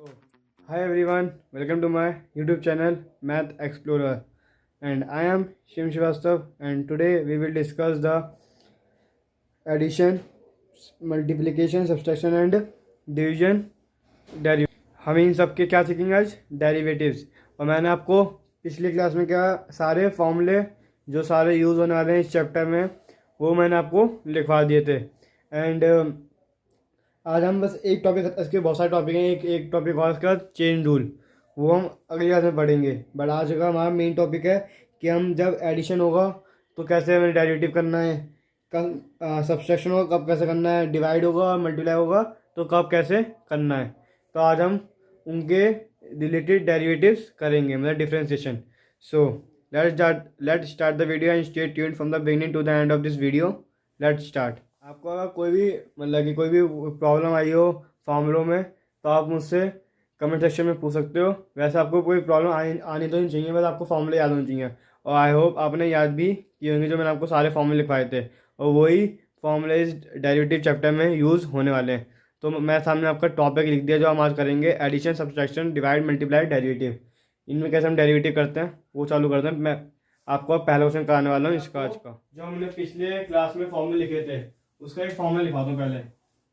So, hi everyone, welcome to my YouTube channel Math Explorer, and I am Shim Srivastav, and today we will discuss the addition, multiplication, subtraction and division derivative. हम इन सब के क्या सीखेंगे आज, derivatives. और मैंने आपको पिछली क्लास में क्या सारे फॉर्मूले जो सारे यूज़ होने वाले हैं इस चैप्टर में वो मैंने आपको लिखवा दिए थे। एंड आज हम बस एक टॉपिक, इसके बहुत सारे टॉपिक हैं, एक टॉपिक और इसका चेन रूल, वो हम अगली क्लास में पढ़ेंगे। बट आज का हमारा मेन टॉपिक है कि हम जब एडिशन होगा तो कैसे हमें डेरिवेटिव करना है, सब्सट्रैक्शन होगा कब कैसे करना है, डिवाइड होगा और मल्टीप्लाई होगा तो कब कैसे करना है। तो आज हम उनके रिलेटेड डेरिवेटिव्स करेंगे, मतलब differentiation. So let's start the video and stay tuned from the beginning to the end of this video. Let's start. आपको अगर कोई भी मतलब कि कोई भी प्रॉब्लम आई हो फॉर्मूलों में तो आप मुझसे कमेंट सेक्शन में पूछ सकते हो। वैसे आपको कोई प्रॉब्लम आनी तो नहीं चाहिए, बस आपको फॉर्मूले याद होने चाहिए। और आई होप आपने याद भी किए होंगे जो मैंने आपको सारे फॉर्मूले लिखवाए थे, और वही फॉर्मूले इस डेरिवेटिव चैप्टर में यूज़ होने वाले हैं। तो मैं सामने आपका टॉपिक लिख दिया जो हम आज करेंगे, addition, subtraction, divide, multiply, derivative. इनमें कैसे हम डेरिवेटिव करते हैं वो चालू करते हैं। मैं आपको पहला क्वेश्चन कराने वाला हूँ इसका आज का। जो हमने पिछले क्लास में फॉर्मूले लिखे थे उसका एक फॉर्मूला लिखवाता हूँ पहले,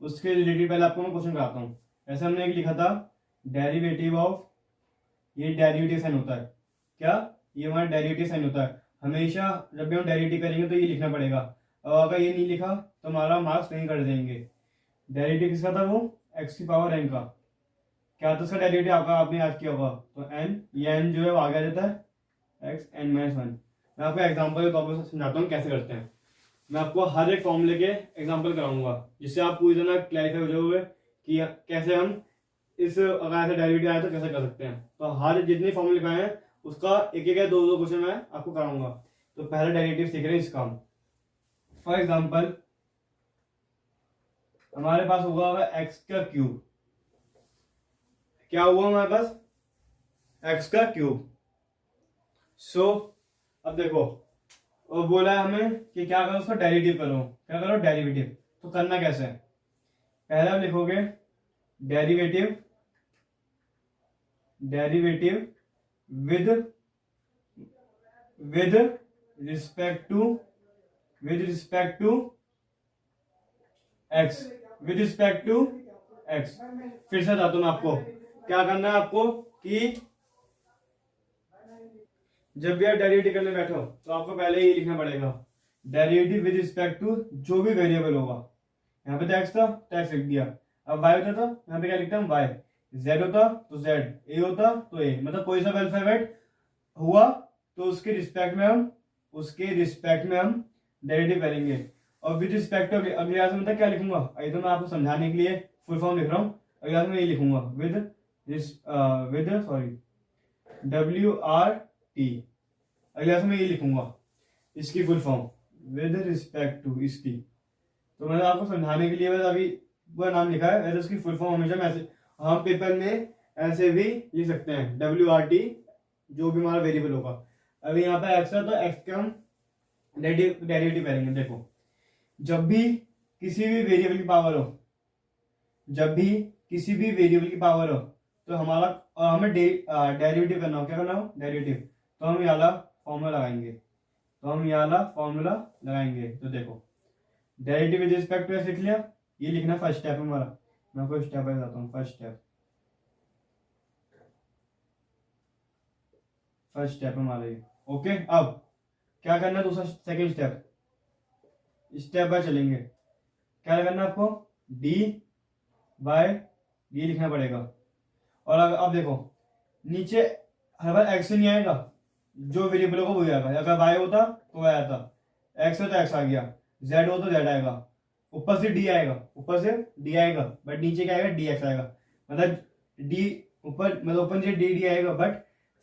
उसके रिलेटेड पहले आपको मैं क्वेश्चन कराता हूँ। ऐसे हमने एक लिखा था डेरिवेटिव ऑफ, ये डेरिवेटिव साइन होता है क्या, ये हमारा डेरिवेटिव साइन होता है। हमेशा जब भी हम डेरिवेटिव करेंगे तो ये लिखना पड़ेगा, और अगर ये नहीं लिखा तो हमारा मार्क्स नहीं कर देंगे। डेरिवेटिव किसका था, वो एक्स की पावर एन का। क्या था उसका डेरिवेटिव आपका, आपने याद किया होगा। तो एन, ये एन जो है वो आगे आ जाता है एक्स एन माइनस वन। मैं आपको एग्जाम्पल के तौर पर समझाता हूँ कैसे करते हैं। मैं आपको हर एक फॉर्मूले के एग्जांपल कराऊंगा जिससे आप पूरी तरह क्लैरिफाई हो जाओगे कि कैसे हम इस, अगर ऐसा डेरिवेटिव आया तो कैसे कर सकते हैं। तो हर जितने फॉर्मूले लिखाए हैं उसका एक एक या दो दो क्वेश्चन मैं आपको कराऊंगा। तो पहला डेरिवेटिव सीख रहे हैं इसका। फॉर एग्जाम्पल हमारे पास होगा एक्स का क्यूब। क्या हुआ हमारे पास, एक्स का क्यूब। सो अब देखो, और बोला है हमें कि क्या करो, उसका डेरिवेटिव करो। क्या करो, डेरिवेटिव। तो करना कैसे है, पहले आप लिखोगे derivative, derivative with with respect to, with respect to X, with respect to X. फिर से बताता हूं आपको क्या करना है आपको, कि जब भी आप डेरिवेटिव करने बैठो तो आपको पहले ही लिखना पड़ेगा डेरिवेटिव विद रिस्पेक्ट टू जो भी वेरिएबल होगा। यहाँ पे तो एक्स था तो एक्स लिख दिया। अब वाई होता था, यहाँ पे क्या लिखता हूँ वाई। जेड होता तो जेड, ए होता तो ए, मतलब कोई सा अल्फाबेट हुआ तो उसके रिस्पेक्ट में हम डेरिवेटिव करेंगे। और विद रिस्पेक्ट टू अगले क्लास में क्या लिखूंगा, अभी तो मैं आपको समझाने के लिए फुल फॉर्म लिख रहा हूँ। अगले क्लास में ये लिखूंगा विद सॉरी WRT। अगले क्लास में ये लिखूंगा इसकी full form with respect to इसकी। तो मैंने आपको समझाने के लिए बस अभी वह नाम लिखा है, वैसे उसकी फुल फॉर्म हमेशा ऐसे हम पेपर में ऐसे भी लिख सकते हैं WRT, जो भी हमारा वेरिएबल होगा। अभी यहाँ पे एक्स है तो एक्स का हम डेरिवेटिव करेंगे। देखो, जब भी किसी भी वेरिएबल की पावर हो, जब भी किसी भी वेरिएबल की पावर हो तो हमारा हमें डेरिवेटिव करना हो। क्या करना हो, डेरिवेटिव। तो हम ये वाला फॉर्मूला लगाएंगे। तो देखो, derivative with respect to X लिख लिया, ये लिखना फर्स्ट स्टेप है हमारा। मैं आपको स्टेप बाय बताता हूँ। फर्स्ट स्टेप हमारा ये। ओके, अब क्या करना है, दूसरा सेकंड स्टेप बाय चलेंगे। क्या करना है आपको, डी बाय डी लिखना पड़ेगा। और अब देखो, नीचे हर बार एक्स नहीं आएगा, जो वेरिएबल होगा वही आएगा। अगर वाई होता तो वाई आता, एक्स हो तो एक्स आ गया, जेड हो तो जेड आएगा, ऊपर से डी आएगा, बट नीचे क्या आएगा, डी एक्स आएगा। मतलब डी ऊपर, मतलब ऊपर नीचे डी डी आएगा, बट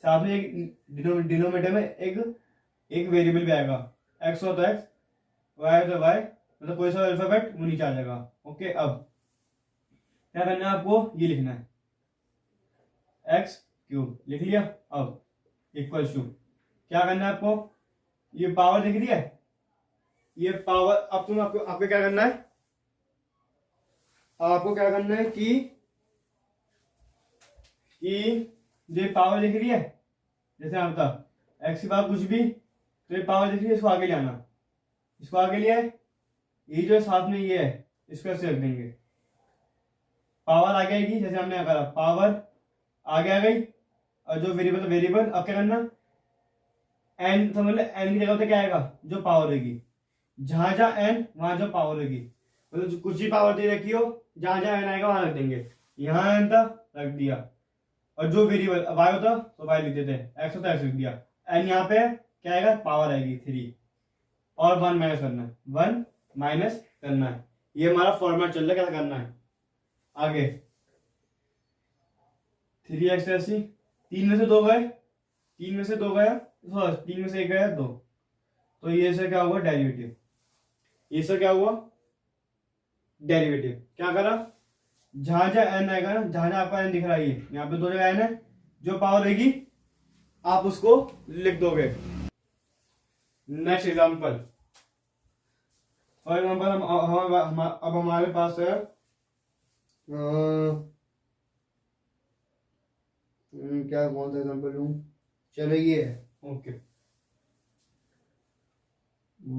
साथ में एक डिनोमिनेटर में एक वेरिएबल भी आएगा। एक्स हो तो एक्स, वाई हो तो वाई, मतलब कोई सा अल्फाबेट वो नीचे आ जाएगा। ओके, अब क्या करना है आपको, ये लिखना है एक्स क्यूब, लिख लिया। अब इक्वल टू क्या करना है आपको, ये पावर दिख रही है, ये पावर। अब तुम आपको क्या करना है, आपको क्या करना है कि कि जो पावर दिख रही है, जैसे आपका एक्स की पावर कुछ भी, तो ये पावर दिख रही है, इसको आगे जाना, इसको आगे लिया है, ये जो साथ में ये है इसको ऐसे रख देंगे, पावर आगे आएगी, जैसे हमने करा पावर आगे आ गई, और जो वेरिएबल वेरिएबल अब क्या करना, एन समझ लो, एन की जगह पे क्या आएगा, जो पावर होगी, जहां जहां एन वहां जो पावर होगी, मतलब कुछ ही पावर दे रखी हो, जहां जहां एन आएगा वहां रख देंगे, यहाँ एन था रख दिया, और जो वेरिएबल वाई होता तो वाई लिख देते, एक्स होता एक्स लिख दिया, एन यहाँ पे क्या आएगा, पावर आएगी 3, और 1 माइनस करना है, 1 माइनस करना है, ये हमारा फॉर्मेट चल रहा है, क्या करना है आगे। 3x ऐसी 3 में से 2 गए, 3 में से 2 गया, 3 में से 1 गया 2, तो ये से क्या हुआ डेरिवेटिव, ये से क्या हुआ डेरिवेटिव, क्या करा, जहां जहां एन आएगा ना, जहां जहां आपका एन दिख रहा है, यहाँ पे 2 जगह एन है, जो पावर रहेगी आप उसको लिख दोगे। नेक्स्ट एग्जांपल, फॉर एग्जांपल अब हमारे पास है क्या, कौन सा एग्जांपल लूं, चलो ये है, ओके,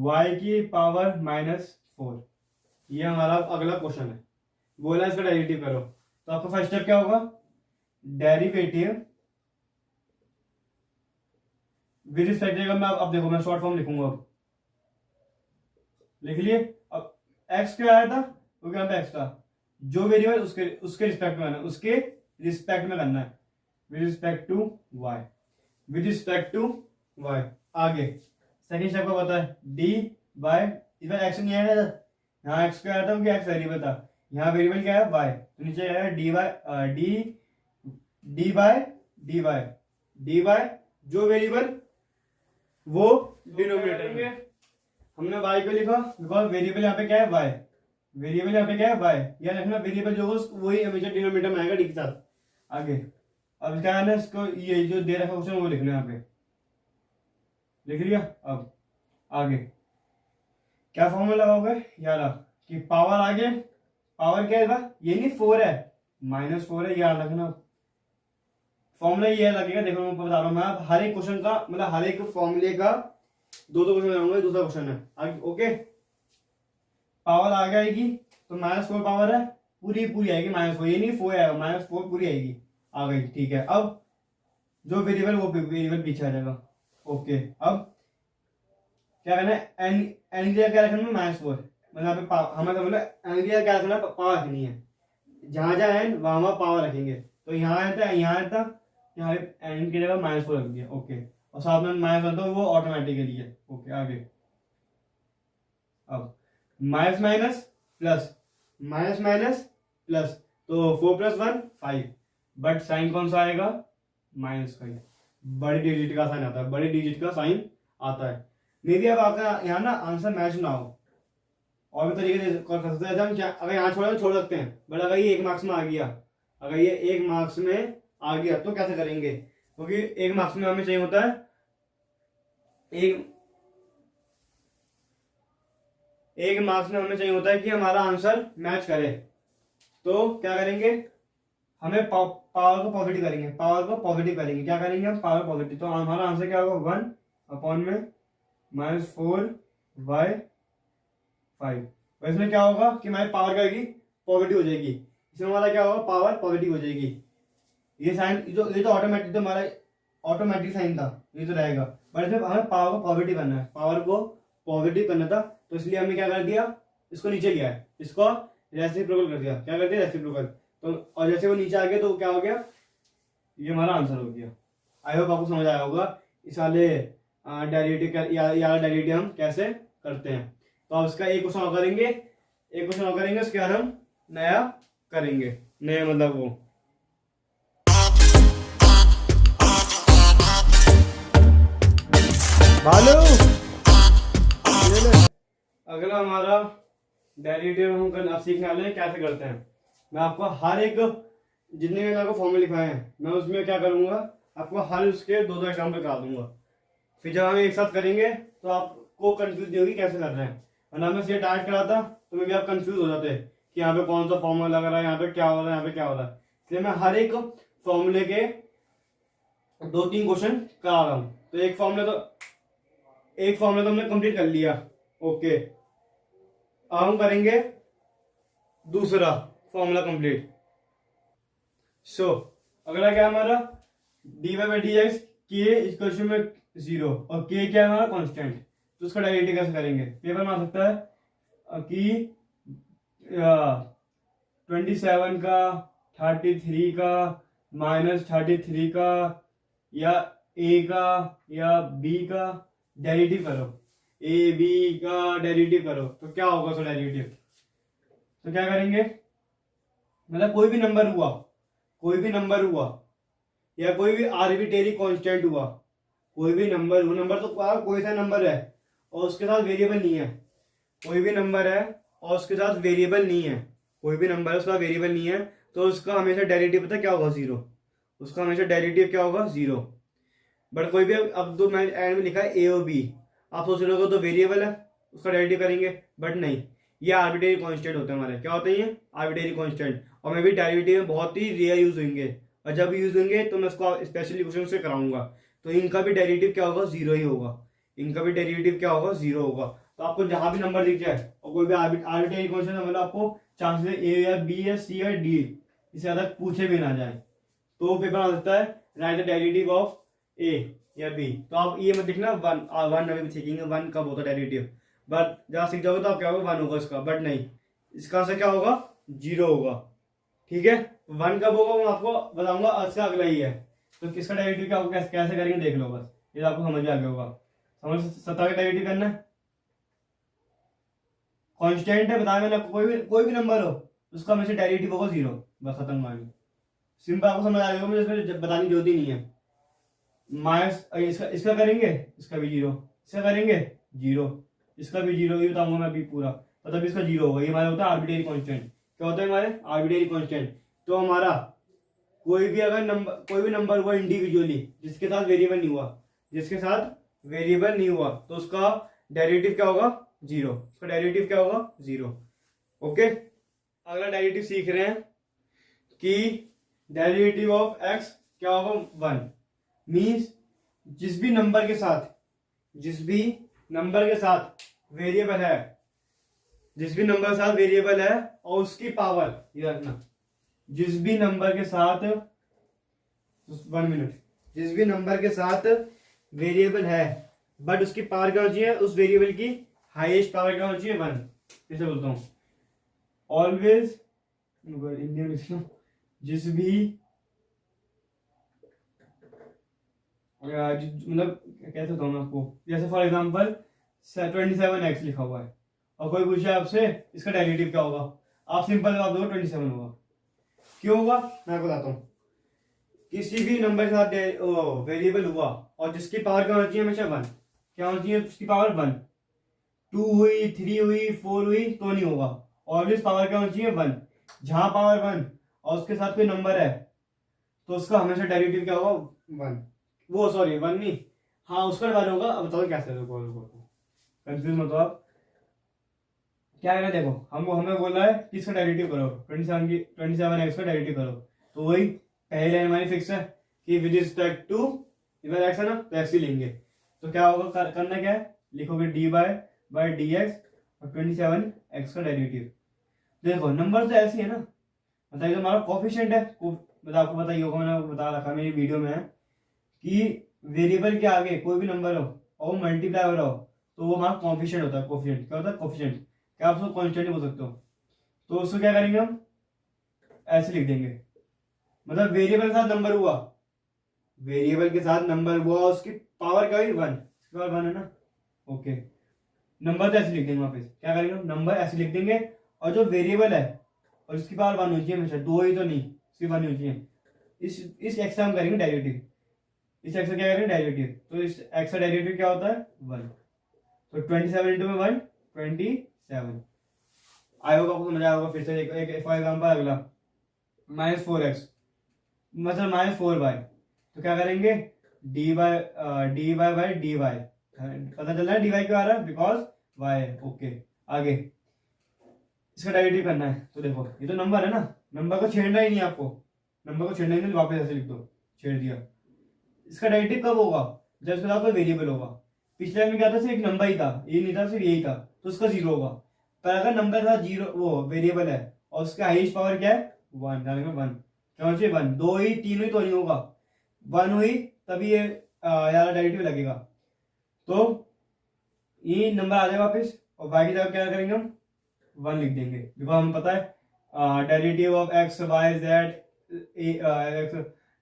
y की पावर -4, ये हमारा अगला क्वेश्चन है, बोला इसका डेरिवेटिव करो, तो आपका फर्स्ट स्टेप क्या होगा, डेरिवेटिव विद रिस्पेक्ट, मैं अब देखो मैं शॉर्ट फॉर्म लिखूंगा, अब लिख लिए, अब x क्या आया था, तो क्या पे x था, जो वेरिएबल उसके रिस्पेक्ट में करना है, उसके रिस्पेक्ट में करना है, with respect to y, with respect to y, आगे सेकंड स्टेप का पता है, डी बाय, इधर एक्स नहीं आया था, यहाँ एक्स क्या आया था, क्योंकि एक्स वेरिएबल था, यहाँ वेरिएबल क्या है वाई, तो नीचे आया D by D by D by जो वेरिएबल वो डिनोमिनेटर में, हमने वाई को लिखा बिकॉज वेरिएबल यहाँ पे क्या है वाई, वेरिएबल यहाँ पे क्या है वाई, याद रखना वेरिएबल जो वही हमेशा डिनोमिनेटर में आएगा डी के साथ, आगे अब क्या है ना, इसको ये जो दे रखा है वो लिखना है, यहाँ पे लिख लिया, अब आगे क्या फॉर्मूला लगाओगे, यार कि पावर आगे, पावर क्या है, ये नहीं 4 है, -4 है, याद रखना फॉर्मूला ये लगेगा, देखो मैं बता रहा हूँ, मैं हर एक क्वेश्चन का मतलब हर एक फॉर्मूले का 2 क्वेश्चन बनाऊंगा, दूसरा क्वेश्चन है आगे, ओके, पावर आगे आएगी तो -4 पावर है, पूरी आएगी -4, ये नहीं 4 आएगा, -4 पूरी आएगी, आ गई, ठीक है, अब जो वेरिएबल वो वेरिएबल पीछे आ जाएगा, ओके, अब क्या करना है, एन की जगह क्या रखना है, -4, मतलब हमें मतलब एन की जगह क्या रखना है, पावर रखनी है, जहां जहां एन वहां पावर रखेंगे, तो यहाँ यहाँ एन की जगह -4 रख दिया, ओके, और साथ में माइनस तो वो ऑटोमेटिकली है, ओके, आगे अब माइनस प्लस, तो 4 + 1 5, बट साइन कौन सा आएगा, -5, बड़ी डिजिट का साइन आता है, बड़ी डिजिट का साइन आता है, मे भी अब आपका यहाँ ना आंसर मैच ना हो, और भी तरीके से कर सकते हैं हम, क्या अगर यहाँ छोड़ा तो छोड़ सकते हैं, बट अगर ये 1 मार्क्स में आ गया, अगर ये 1 मार्क्स में आ गया तो कैसे करेंगे, क्योंकि 1 मार्क्स में हमें चाहिए होता है, एक मार्क्स में हमें चाहिए होता है कि हमारा आंसर मैच करे, तो क्या करेंगे, हमें पावर को पॉजिटिव करेंगे, क्या करेंगे हम, पावर पॉजिटिव, तो हमारा आंसर क्या होगा 1 में -4y5, इसमें क्या होगा कि हमारी पावर क्या होगी, पॉजिटिव हो जाएगी, इसमें हमारा क्या होगा, पावर पॉजिटिव हो जाएगी, ये साइन ये तो ऑटोमेटिक, तो हमारा ऑटोमेटिक साइन था, ये तो रहेगा, बट इसमें हमें पावर को पॉजिटिव करना है, पावर को पॉजिटिव करना था, तो इसलिए हमने क्या कर दिया, इसको नीचे लिया है, इसको रेसिप्रोकल कर दिया, क्या कर दिया रेसिप्रोकल, तो और जैसे वो नीचे आ गया तो क्या हो गया, ये हमारा आंसर हो गया। आई होप आपको समझ आया होगा इस वाले डेरिवेटिव हम कैसे करते हैं। तो अब इसका एक क्वेश्चन और करेंगे, उसके बाद हम नया करेंगे, नया मतलब वो भालू। अगला हमारा डेरिवेटिव हम कल सीखने वाले हैं कैसे करते हैं। मैं आपको हर एक जितने भी आपको फॉर्मूले लिखाए हैं मैं उसमें क्या करूंगा, आपको हर उसके 2-2 एग्जाम्पल करा दूंगा। फिर जब हम एक साथ करेंगे तो आपको कंफ्यूज नहीं होगी कैसे कर रहे हैं, वरना मैं सीधे डायरेक्ट कराता तो मैं भी आप कंफ्यूज हो जाते कि यहाँ पे कौन सा फॉर्मूला लग रहा है, यहाँ पे क्या हो रहा है, यहाँ पे क्या हो रहा है। इसलिए मैं हर एक फॉर्मूले के 2-3 क्वेश्चन करा रहा हूँ। तो एक फॉर्मूला तो हमने कंप्लीट कर लिया। ओके, अब हम करेंगे दूसरा फॉर्मूला कंप्लीट। सो अगला क्या है हमारा, D Y by D X के इक्वल टू में 0 और के क्या है हमारा कांस्टेंट। तो उसका डेरिवेटिव कैसे करेंगे, पेपर में आ सकता है कि 27 का, 33 का, -33 का, या ए का या बी का डेरिवेटिव करो, ए बी का डेरिवेटिव करो। तो क्या होगा उसका डेरिवेटिव, तो क्या करेंगे, मतलब कोई भी नंबर हुआ या कोई भी आर्बिट्रेरी कांस्टेंट हुआ, कोई भी नंबर हो, नंबर तो कोई सा नंबर है और उसके साथ वेरिएबल नहीं है, कोई भी नंबर है और उसके साथ वेरिएबल नहीं है, कोई भी नंबर है उसका वेरिएबल नहीं है, तो उसका हमेशा डेरिवेटिव पता क्या होगा, 0। उसका हमेशा डेरिवेटिव क्या होगा, 0। बट कोई भी, अब तो मैं एंड में लिखा है ए और बी, आप सोच रहे हो तो वेरिएबल है उसका डेरिवेटिव करेंगे, बट नहीं, ये आर्बिट्रेरी कांस्टेंट होते हैं हमारे। क्या होते हैं ये, आर्बिट्रेरी कांस्टेंट। और मैं भी डेरिवेटिव में बहुत ही रेयर यूज होंगे, और जब यूज होंगे तो मैं उसको स्पेशली क्वेश्चन से कराऊंगा। तो इनका भी डेरिवेटिव क्या होगा, 0 ही होगा। इनका भी डेरिवेटिव क्या होगा, 0 होगा। तो आपको जहां भी नंबर दिख जाए और कोई भी आर्बिट्रेरी कांस्टेंट, मतलब आपको चांसेस ए या बी या सी या डी, इससे ज्यादा पूछे भी ना जाए, तो पेपर आ सकता है राइट द डेरिवेटिव ऑफ ए या बी। तो आप ये मत देखना वन अभी सीखेंगे वन कब होता है डेरिवेटिव, बट जहाँ सीख जाओगे तो आप क्या होगा, 1 होगा इसका, बट नहीं, इसका आंसर क्या होगा, 0 होगा। ठीक है, 1 कब होगा मैं आपको बताऊंगा, इसका अगला ही है। तो किसका डेरिवेटिव क्या होगा, कैसे करेंगे देख लो, बस ये आपको समझ में आ गया होगा। समझ, 17 का डेरिवेटिव करना है, कांस्टेंट है बताया मैंने, कोई भी नंबर हो उसका हमेशा डेरिवेटिव होगा 0, बस खत्म कहानी। सिंपल, आपको समझ आ गया, मुझे इसमें बताने की जरूरत ही नहीं है। माइनस इसका करेंगे, इसका भी 0, इसका करेंगे 0, इसका भी 0, ये बताऊंगा मैं अभी पूरा, मतलब इसका 0 होगा। ये हमारा होता है आर्बिट्रेरी कांस्टेंट। क्या होता है हमारे, आर्बिट्रेरी कांस्टेंट। तो हमारा कोई भी नंबर हुआ इंडिविजुअली, जिसके साथ वेरिएबल नहीं हुआ, तो उसका डेरिवेटिव क्या होगा, 0। उसका डेरिवेटिव क्या होगा, 0। ओके, अगला डेरिवेटिव सीख रहे हैं कि डेरिवेटिव ऑफ x क्या होगा, 1। मीन्स जिस भी नंबर के साथ वेरिएबल है, और उसकी पावर, ये रखना, जिस भी नंबर के साथ 1 मिनट, जिस भी नंबर के साथ वेरिएबल है बट उसकी पावर क्या होनी चाहिए, उस वेरिएबल की हाईएस्ट पावर क्या होनी चाहिए, 1। कैसे बोलता हूं, ऑलवेज इंडियन लिख लो, जिस भी मतलब कैसे बताऊं मैं आपको, जैसे फॉर एग्जांपल 27x लिखा हुआ है और कोई पूछे आपसे इसका डेरिवेटिव क्या होगा, आप सिंपल जवाब दो 27 होगा। क्यों होगा, मैं आपको बताता हूँ। किसी भी नंबर के साथ वेरिएबल हुआ और जिसकी पावर क्या होनी चाहिए, हमेशा 1। क्या होनी चाहिए उसकी पावर, 1। 2 हुई, 3 हुई, 4 हुई तो नहीं होगा, ऑलवेज पावर क्या होनी चाहिए, 1। जहां पावर 1 और उसके साथ कोई नंबर है तो उसका हमेशा डेरिवेटिव क्या होगा, 1। वो सॉरी 1 नहीं, हाँ उसका 1 होगा। अब बताओ कैसे, कंफ्यूज मत हो आप। क्या है ना, देखो हमें बोला है कि इसका डेरिवेटिव करो, 27x का डेरिवेटिव करो। तो वही पहली लाइन हमारी फिक्स है कि विद रिस्पेक्ट टू इधर x है ना, तो x ही लेंगे। तो क्या होगा, करना क्या है, लिखोगे dy बाई dx और 27x का डेरिवेटिव। देखो नंबर तो ऐसे ही है ना, बताइए, तो हमारा कोफिशिएंट है, आपको बताइए होगा, मैंने बता रखा मेरी वीडियो में है कि वेरिएबल के आगे कोई भी नंबर हो और वो मल्टीप्लाई हो रहा हो तो वो हमारा कोफिशिएंट होता है। कोफिशिएंट क्या होता है, कोफिशिएंट, क्या आप उसको कांस्टेंट बोल सकते हो। तो उसको क्या करेंगे हम, ऐसे लिख देंगे, मतलब वेरिएबल के साथ नंबर हुआ, उसकी पावर क्या हुई, 1, इसकी पावर 1 है ना। ओके, नंबर तो ऐसे लिख देंगे, वापस क्या करेंगे, नंबर ऐसे लिख देंगे, और जो वेरिएबल है और इसकी पावर 1 होनी चाहिए हमेशा, 2 ही तो नहीं, इसकी 1 होनी चाहिए। इस एक्स का हम करेंगे डेरिवेटिव, इस एक्स का क्या करेंगे, डेरिवेटिव। तो इस एक्स का डेरिवेटिव क्या होता है, 1। तो 27 इंटू में 1, 27। आई होगा, आपको समझ आया होगा। फिर से एक फॉर एग्जाम्पल अगला, -4x, मतलब -4y। तो क्या करेंगे, dy बाई dy, पता चल रहा है dy क्यों आ रहा है, बिकॉज y है। ओके, आगे इसका डेरिवेटिव करना है। तो देखो ये तो नंबर है ना, नंबर को छेड़ना ही नहीं आपको, नंबर को छेड़ने के लिए वापस ऐसे लिख दो, छेड़ दिया। इसका डेरिवेटिव कब होगा? जब इसके साथ कोई वेरिएबल होगा। पिछले में क्या था, सिर्फ एक नंबर ही था, ये नहीं था, सिर्फ यही था, तो उसका जीरो होगा। पर अगर नंबर था जीरो, वो वेरिएबल है और उसका हाईएस्ट पावर क्या है? वन। वन क्या चाहिए? वन। दो हुई, तीन हुई तो नहीं होगा, वन हुई तभी ये यार डेरिवेटिव लगेगा। तो ये नंबर आ जाएगा वापस, और y की जगह क्या करेंगे हम? वन लिख देंगे, बिकॉज हमें पता है derivative of X Y Z X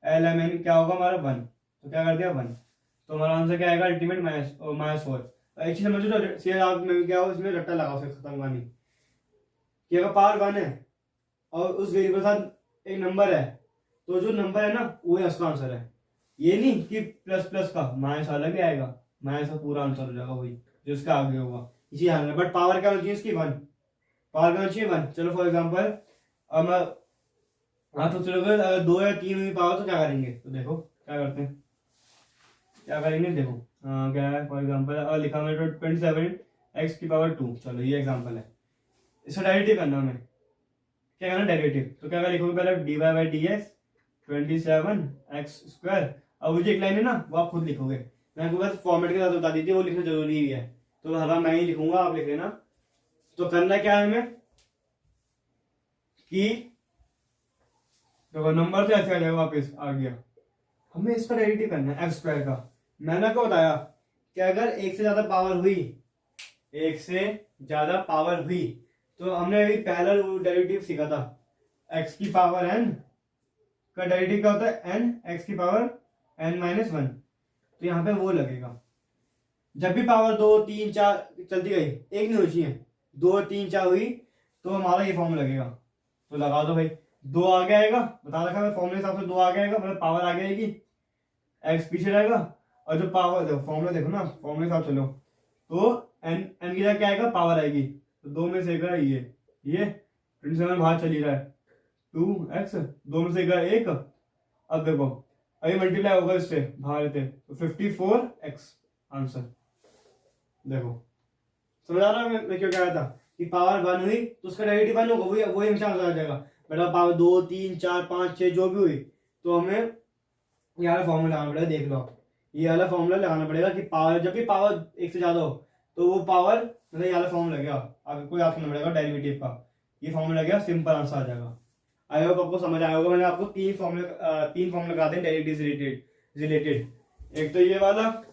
L M N क्या होगा हमारा? वन। तो क्या कर दिया? वन। तो हमारा आंसर क्या आएगा? Ultimate minus four. एक चीज समझो, तो सीधे आप में क्या हो, इसमें रट्टा लगा सकते खत्म नहीं कि अगर पावर वन है और उस वेरिएबल के साथ एक नंबर है, तो जो नंबर है ना वो ही उसका आंसर है। ये नहीं कि प्लस प्लस का माइनस अलग ही आएगा, माइनस का पूरा आंसर हो जाएगा वही जो उसका आगे होगा, इसी ध्यान में। बट पावर क्या होनी चाहिए इसकी? वन। पावर क्या होनी चाहिए? वन। चलो फॉर एग्जाम्पल अब हाँ, तो चलो अगर दो या तीन हुई पावर तो क्या करेंगे? तो देखो क्या करते हैं, क्या करेंगे देखो। क्या है फॉर एग्जाम्पल लिखा मैंने 27 एक्स की पावर 2। चलो ये एग्जाम्पल है, इसका डेरिवेटिव करना हमें। क्या करना? डेरिवेटिव। तो क्या लिखोगे पहले? D Y by D X 27 X square. अब वो जो एक लाइन है ना वो आप खुद लिखोगे, मैं आपको बस फॉर्मेट के साथ बता दी थी, वो लिखना जरूरी ही है, तो हर मैं ही लिखूंगा, आप लिख लेना। तो करना क्या है हमें कि देखो नंबर तो ऐसे आ जाएगा, वापस आ गया, हमें इसका डेरिवेटिव करना है एक्स स्क्वायर का। मैंने आपको बताया कि अगर एक से ज्यादा पावर हुई, एक से ज्यादा पावर हुई, तो हमने अभी पहला डेरिवेटिव सीखा था, एक्स की पावर एन का डेरिवेटिव क्या होता है? एन एक्स की पावर एन माइनस वन। तो यहाँ पे वो लगेगा जब भी पावर दो तीन चार चलती गई, एक नहीं होनी चाहिए, दो तीन चार हुई तो हमारा ये फॉर्म लगेगा। तो लगा दो भाई, दो आगे आएगा, बता रखा है फॉर्मूले हिसाब से, दो आगे आएगा मतलब पावर आगे आएगी, एक्स पीछे रहेगा, और जो पावर देखो फॉर्मूला देखो ना, फॉर्मूले हिसाब चलो तो एन एन की जगह क्या आएगा? पावर आएगी। तो दो में से ये 27 बाहर चली रहा है, 2x, दो में से एक। अब देखो अभी मल्टीप्लाई होगा इससे बाहर थे, तो 54x आंसर। देखो समझ आ रहा है मैं क्यों कह रहा था कि पावर वन हुई तो उसका डेरिवेटिव वन होगा, वही हमेशा आंसर आ जाएगा। बेटा पावर दो तीन चार पाँच छः जो भी हुई, तो हमें ये वाला फॉर्मूला लगाना पड़ेगा। देख लो आप, ये वाला फॉर्मूला लगाना पड़ेगा कि पावर जब भी पावर एक से ज्यादा हो तो वो पावर मतलब ये वाला फॉर्मूला लगेगा, आपको याद करना पड़ेगा डेरिवेटिव का, ये फॉर्मूला लगेगा, सिंपल आंसर आ जाएगा। आई होप आपको समझ आया होगा। मैंने आपको तीन फॉर्मूला लगाते हैं डेरिवेटिव से रिलेटेड। एक तो ये वाला,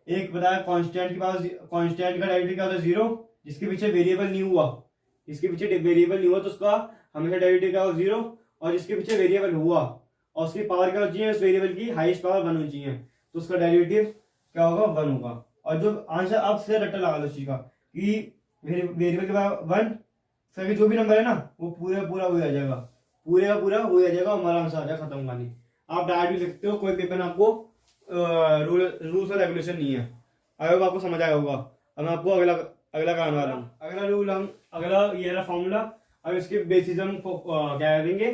एक बताया कांस्टेंट के पास, कांस्टेंट का डेरिवेटिव क्या होता है? जीरो। जिसके पीछे वेरिएबल नहीं हुआ, जिसके पीछे वेरिएबल नहीं हुआ तो उसका हमेशा डेरिवेटिव क्या होगा? जीरो। और जिसके पीछे वेरिएबल हुआ और उसकी पावर क्या होनी चाहिए? उस वेरिएबल की हाईएस्ट पावर वन होनी चाहिए, तो उसका डेरिवेटिव क्या होगा? वन होगा। और जो आंसर अब से रट्टा लगा लो चीज का कि वेरिएबल के पावर वन, फिर जो भी नंबर है ना वो पूरा पूरा हो जाएगा, पूरे का पूरा हो जाएगा, हमारा आंसर आ जाएगा, खत्म कहानी। आप डायरेक्ट भी लिखते हो, कोई पेपर में आपको रूल्स और रेगुलेशन नहीं है। आई होप आपको समझ आया होगा। अब मैं आपको अगला कराने वाला हूँ। अगला रूल हम अगला ये रहा फॉर्मूला। अब इसके बेसिस हम क्या करेंगे?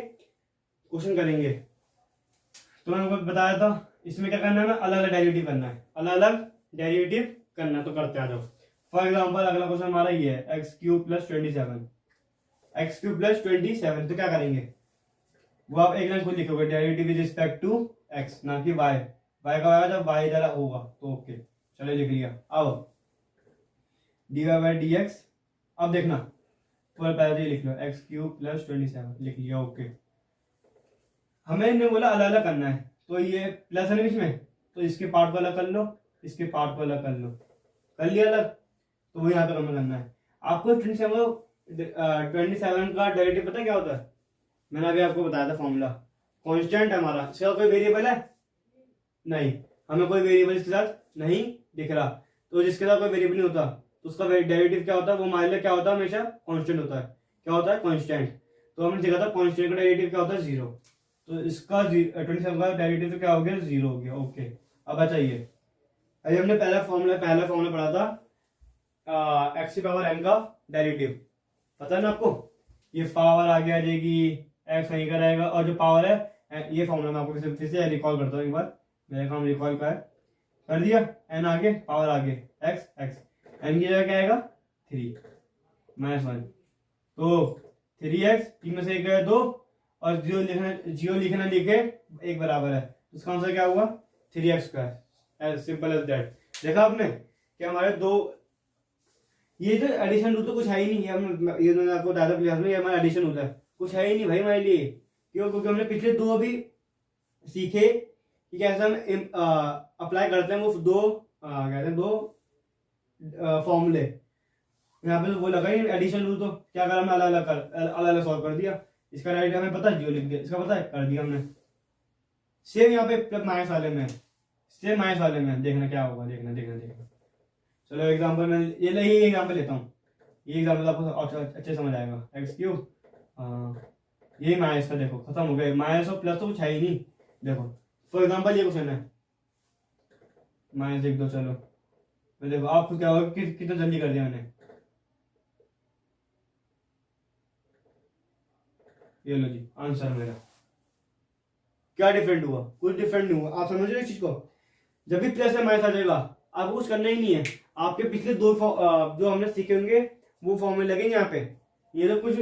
क्वेश्चन करेंगे। तो मैंने आपको बताया था इसमें क्या करना है? अलग अलग डेरिवेटिव करना है, अलग अलग डेरिवेटिव करना है, तो करते आ जाओ। फॉर एग्जाम्पल अगला क्वेश्चन हमारा ये है x cube plus 27, x cube plus 27। तो क्या करेंगे? वो आप एक लाइन खुद लिखोगे, derivative with respect to X, ना कि वाई। वाई का आएगा जब वाई इधर होगा तो ओके, चलो लिख लिया। अब D Y by D X, अब देखना पूरा पहले लिख लो, एक्स क्यूब प्लस 27 लिख लिया, ओके। हमें इन्हें बोला अलग अलग करना है, तो ये प्लस है इसमें, तो इसके पार्ट को अलग कर लो, इसके पार्ट को अलग कर लो, कर लिया अलग। तो वो यहाँ पे हमें करना है। आपको 27 का डेरिवेटिव पता है क्या होता है? मैंने अभी आपको बताया था फॉर्मूला, कांस्टेंट है हमारा, इसका कोई वेरिएबल है नहीं, हमें कोई वेरिएबल इसके साथ नहीं दिख रहा, तो जिसके साथ कोई वेरिएबल नहीं होता तो उसका डेरिवेटिव क्या होता है? वो हमारे लिए क्या होता है? हमेशा कांस्टेंट होता है। क्या होता है? कांस्टेंट। तो हमने देखा था कांस्टेंट का डेरिवेटिव क्या होता है? जीरो। तो इसका 27 का डेरिवेटिव तो क्या हो गया? जीरो हो गया, ओके। अब बताइए, अभी हमने पहला फॉर्मूला पढ़ा था एक्स की पावर एन का डेरिवेटिव, पता है ना आपको? ये पावर आगे आ जाएगी, एक्स नहीं कराएगा, और जो पावर है ये फॉर्मूला मैं आपको फिर से रिकॉल करता हूँ एक बार, मेरे काम रिकॉल का है, कर दिया। एन आगे, पावर आगे, एक्स एक्स, एन की जगह क्या आएगा? 3 माइनस 1, तो 3x, 3 में से एक गया 2, और जीरो लिखना लिखे एक बराबर है, उसका आंसर क्या हुआ 3x²। As simple as that. देखा आपने कि हमारे दो, ये जो एडिशन रूल तो कुछ है ही नहीं, ये मैंने आपको बताया था क्लास में, ये हमारा एडिशन होता है, कुछ है ही नहीं भाई हमारे लिए। क्यों? क्योंकि हमने पिछले दो अभी सीखे कि कैसे हम अप्लाई करते हैं वो दो कहते हैं दो फॉर्मूले। यहाँ पे तो वो लगा ही एडिशन रूल, तो क्या करा हमने अलग अलग सॉल्व कर दिया। इसका राइट हमें पता है, जीरो लिख दिया, इसका पता है कर दिया हमने। सेम यहाँ पे प्लस माइनस वाले में, सेम माइनस वाले में देखना क्या होगा, देखना देखना देखना। चलो एग्जाम्पल में ये एग्जाम्पल लेता हूँ, ये एग्जाम्पल आपको अच्छे समझ आएगा। x³, यही माइनस का, देखो खत्म हो गया, माइनस और प्लस तो कुछ है ही नहीं। देखो फॉर एग्जाम्पल ये क्वेश्चन है -1 2, चलो तो देखो आपको क्या होगा, कितना जल्दी कर दिया मैंने। ये लो जी आंसर मेरा। क्या डिफरेंट हुआ? कुछ डिफरेंट नहीं हुआ। आप समझ रहे हो इस चीज को? जब भी प्लस या माइनस आ जाएगा आपको कुछ करना ही नहीं है, आपके पिछले दो जो हमने सीखे होंगे वो फॉर्मूले लगेंगे यहाँ पे। ये तो कुछ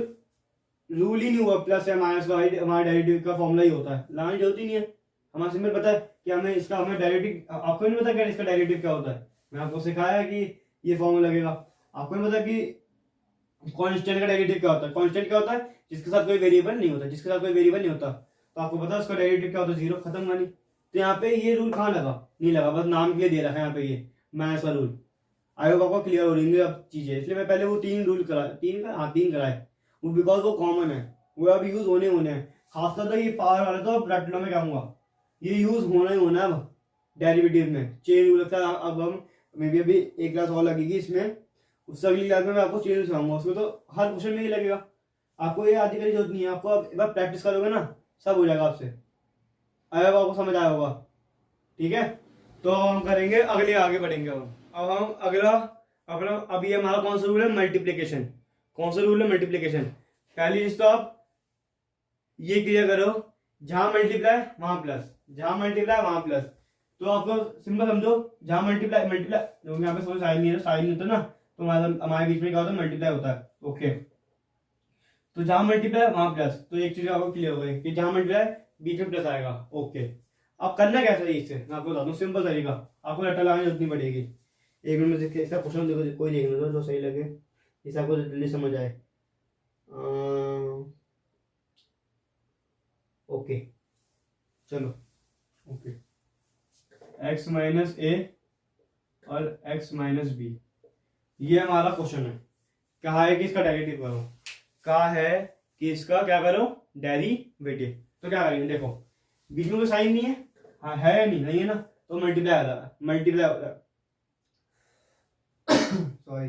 रूल ही नहीं हुआ, प्लस या माइनस का हमारा डेरिवेटिव का फॉर्मूला ही होता है, लगाने की जरूरत ही नहीं है। हमारा सिंपल पता है कि हमें डेरिवेटिव, आपको नहीं पता क्या इसका डेरिवेटिव क्या होता है, मैं आपको सिखाया कि ये फॉर्मूला लगेगा। आपको नहीं पता कि कांस्टेंट का डेरिवेटिव क्या होता है। कांस्टेंट क्या होता है? जिसके साथ कोई वेरिएबल नहीं होता, जिसके साथ कोई वेरिएबल नहीं होता। तो आपको पता है उसका डेरिवेटिव क्या होता है, जीरो, खत्म वाली। तो यहाँ पे ये रूल कहाँ लगा? नहीं लगा, बस नाम के लिए दे रखा है यहाँ पे ये माइनस का रूल। आई होप आपको क्लियर हो रही है अब चीजें। इसलिए मैं पहले वो तीन कराए, वो बिकॉज वो कॉमन है, वो अब यूज होने हैं। खासकर तो ये पावर वाला तो प्रैक्टिकल में कहूंगा ये यूज होना ही होना है अब डेरिवेटिव में। चेन रूल लगता है, अब हम मे बी अभी एक क्लास और लगेगी इसमें, उससे अगली क्लास में मैं आपको चेन सिखाऊंगा। उसमें तो हर क्वेश्चन में ही लगेगा, आपको ये याद करने की जरूरत नहीं है। आपको अब एक बार प्रैक्टिस करोगे ना सब हो जाएगा आपसे, आएगा आपको समझ आया होगा। ठीक है, तो हम करेंगे अगले, आगे बढ़ेंगे। अब हम अगला अपना, अब ये हमारा कौन सा रूल है? मल्टीप्लीकेशन। कौन सा रूल है? मल्टीप्लीकेशन। पहली चीज तो आप ये क्लियर करो, जहां मल्टीप्लाई वहां प्लस, जहां मल्टीप्लाई वहां प्लस। तो आपको सिंपल समझो, जहां मल्टीप्लाई मल्टीप्लाई यहाँ पे समझ साइन नहीं है, साइन नहीं होता ना, तो हमारे बीच में क्या होता है? मल्टीप्लाई होता है। ओके, तो जहां मल्टीप्लाई वहां प्लस, तो एक चीज आपको क्लियर हो गई कि जहां मल्टीप्लाई बीच में प्लस आएगा। ओके, अब करना कैसे है इससे मैं आपको बताता हूँ, सिंपल तरीका। आपको रट्टा लगाने की जरूरत नहीं पड़ेगी। एक मिनट में इसका क्वेश्चन देखो, कोई देखने दो जो सही लगे, इसे आपको जल्दी समझ आए। ओके चलो, ओके, x-a और x-b, ये हमारा क्वेश्चन है। कहा है कि इसका डेरिवेटिव करो, कहा है कि इसका क्या करो? डेरिवेटिव। तो क्या करेंगे? देखो बीच में कोई साइन नहीं है, हाँ है या नहीं? नहीं है ना, तो मल्टीप्लाई आ रहा है, मल्टीप्लाई हो रहा है सॉरी,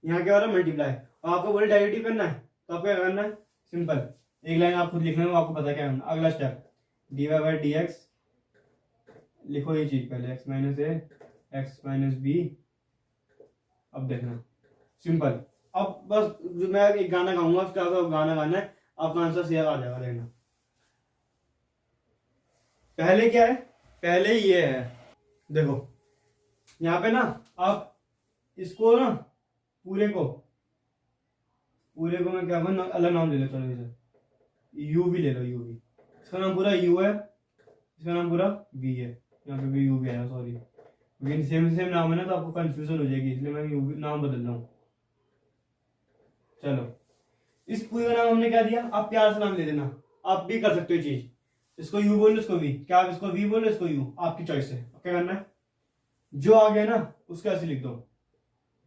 यहाँ क्या हो रहा है? मल्टीप्लाई। और आपको बोले डेरिवेटिव करना है, तो आपको क्या करना है? सिंपल एक लाइन आप खुद लिखना है, आपको पता क्या करना। अगला स्टेप dy/dx लिखो, ये चीज पहले x-a x-b। अब देखना सिंपल, अब बस जो मैं एक गाना गाऊंगा, उसका गाना गाना है, आपका आंसर सही आ जाएगा। देखना पहले क्या है, पहले ये है, देखो यहाँ पे ना आप इसको ना पूरे को मैं क्या कहूँ, अलग नाम ले लो। चलो इसे यू भी ले लो, यू भी, इसका नाम पूरा यू है, इसका नाम पूरा वी है। यहाँ पे भी यू भी आया, सॉरी, लेकिन सेम नाम है ना, तो आपको कंफ्यूजन हो जाएगी, इसलिए मैं यू भी नाम बदल रहा हूँ। चलो इस पूरे का नाम हमने क्या दिया? आप प्यार से नाम ले देना, आप भी कर सकते हो चीज। इसको यू बोलो, इसको वी, क्या आप इसको वी बोलो, इसको यू, आपकी चॉइस है। क्या करना है? जो आ गया ना उसको ऐसे लिख दो।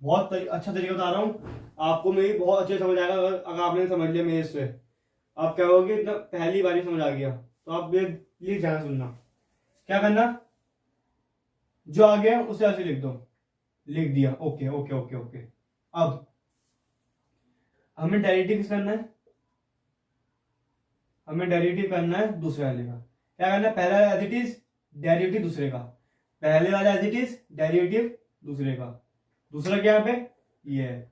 बहुत अच्छा तरीका बता रहा हूँ आपको, मेरी बहुत अच्छे समझ आएगा। अगर आपने समझ लिया मेरे से, आप क्या होगे, इतना पहली बार ही समझ आ गया, तो आप प्लीज ध्यान सुनना। क्या करना? जो आ गया उसे ऐसे लिख दो, लिख दिया। ओके ओके ओके ओके, अब हमें डेरिवेटिव करना है, हमें डेरिवेटिव करना है दूसरे वाले का। क्या करना है? पहला एज इट इज, डेरिवेटिव दूसरे का, पहले वाला एज इट इज, डेरिवेटिव दूसरे का, दूसरा क्या यहाँ पे ये है।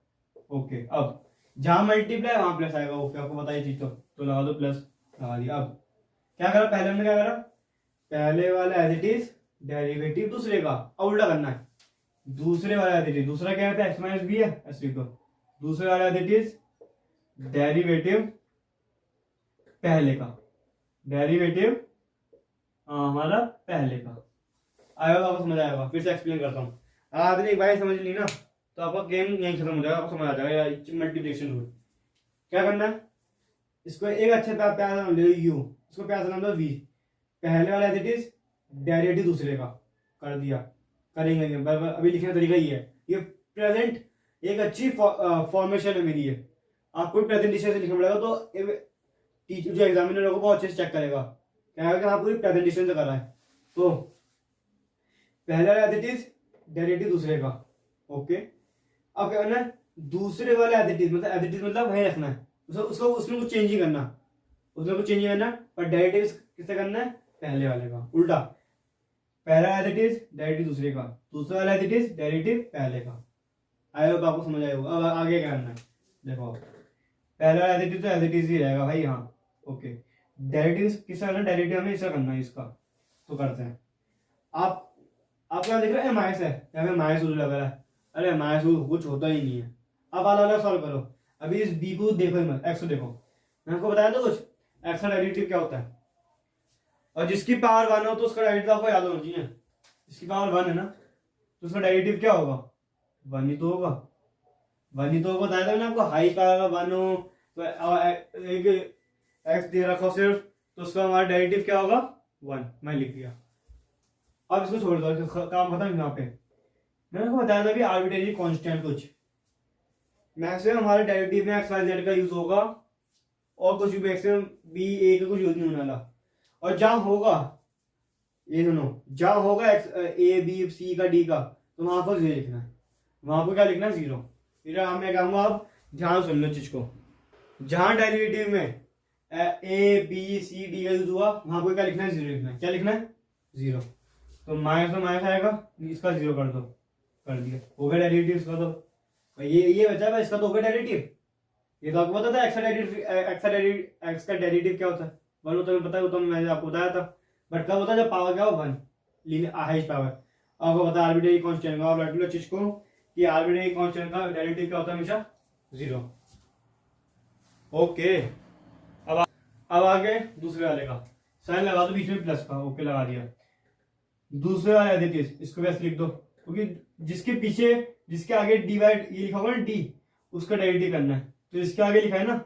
ओके, अब जहां मल्टीप्लाई वहां प्लस आएगा। ओके, आपको बताइए चीज तो लगा दो, प्लस लगा दिया। अब क्या करा? पहले हमने क्या करा? पहले वाला एज इट इज, डेरिवेटिव दूसरे का, अब उल्टा करना है। दूसरे वाला एज इट इज, दूसरा क्या है? x-b है, ऐसे लिखो। दूसरे वाला एज इट इज, डेरिवेटिव पहले का, डेरिवेटिव हमारा पहले का। आएगा आपको समझ आएगा, फिर से एक्सप्लेन करता हूँ। आपने एक बार समझ ली ना तो आपका गेम यहीं खत्म हो जाएगा, आपको समझ आ जाएगा मल्टीप्लिकेशन रूल। क्या करना है, इसको एक अच्छे प्यार नाम ले यू, इसको प्यार नाम दो वी, पहले वाला एज इट इज, डेरिवेटिव दूसरे का कर दिया। करेंगे अभी लिखने का तरीका ही है, ये प्रेजेंट एक अच्छी फॉर्मेशन है मेरी। ये आपको प्रेजेंटेशन से लिखना पड़ेगा तो टीचर जो एग्जामिनर होगा वो अच्छे से चेक करेगा, कहेगा कि हाँ पूरी प्रेजेंटेशन से करा है। तो पहला वाला एज इट इज, डेरिवेटिव दूसरे का, ओके। अब क्या करना है, दूसरे वाले एज इट इज मतलब वही रखना है, उसको उसमें कुछ चेंज ही करना, उसमें कुछ चेंज ही करना, पर डेरिवेटिव किससे करना है, पहले वाले का। उल्टा, पहला एज इट इज, डेरिवेटिव दूसरे का, दूसरा वाला एज इट इज, डेरिवेटिव पहले का। आई होप आपको समझ आएगा। अब आगे क्या करना है, देखो पहला एज इट इज तो एज इट इज ही रहेगा भाई, हाँ ओके। डेरिवेटिव किसका करना है, डेरिवेटिव हमें इसका करना है, इसका तो करते हैं। आप क्या देख रहे हैं, माइनस है, यहाँ पे माइनस रूल लगा है, अरे माइनस रूल कुछ होता ही नहीं है। अब अलग अलग सॉल्व करो। अभी इस बी को देखो, एक्स को देखो, मैं आपको बताया था कुछ, एक्स का डेरिवेटिव क्या होता है, और जिसकी पावर 1 हो तो उसका डेरिवेटिव आपको याद होना चाहिए। जिसकी पावर 1 है ना तो उसका डेरिवेटिव क्या होगा, 1 ही तो होगा, 1 ही तो होगा। बताया था मैंने आपको, हाई पावर 1 हो तो एक एक्स दे रखा हो सिर्फ, तो उसका हमारा डेरिवेटिव क्या होगा, 1। मैं लिख दिया। अब इसको छोड़ दो, काम खत्म। यहाँ पे मैंने आपको बताया था भी आर्बिट्रेरी कांस्टेंट कुछ, मैक्सिमम हमारे डेरिवेटिव में एक्स वाई जेड का यूज होगा, और कुछ भी मैक्सिमम बी ए का कुछ यूज नहीं होने वाला। और जहां होगा ये दोनों, जहां होगा एक्स ए बी सी का डी का, तो वहां पर 0 लिखना है, वहां पर क्या लिखना है, 0। फिर मैं कहूंगा, आप ध्यान सुन लो चीज को, जहां डेरिवेटिव में ए बी सी डी का यूज हुआ वहां पर क्या लिखना है, 0 लिखना है। क्या लिखना है, 0। तो माइनस तो माइनस आएगा, इसका 0 कर दो, कर दिया, हो गया डेरिवेटिव इसका। तो ये बचा है इसका, तो हो गया डेरिवेटिव। ये तो आपको पता था एक्स का डेरिवेटिव क्या होता है, 1 होता है, पता है, तो मैंने आपको बताया था। बट कब होता है, जब पावर क्या हो, 1 हाईएस्ट पावर। आपको पता है आर्बिट्रेरी कांस्टेंट का, और रट लो चीज को कि आर्बिट्रेरी कांस्टेंट का डेरिवेटिव क्या होता है, हमेशा 0। ओके। अब आगे दूसरे वाले का साइन लगा दो बीच में प्लस का, ओके लगा दिया। दूसरे वाले एज इट इज, इसको वैसे लिख दो, क्योंकि जिसके पीछे, जिसके आगे डिवाइड ये लिखा होगा ना डी, उसका डेरिवेटिव करना है। तो इसके आगे लिखा है ना,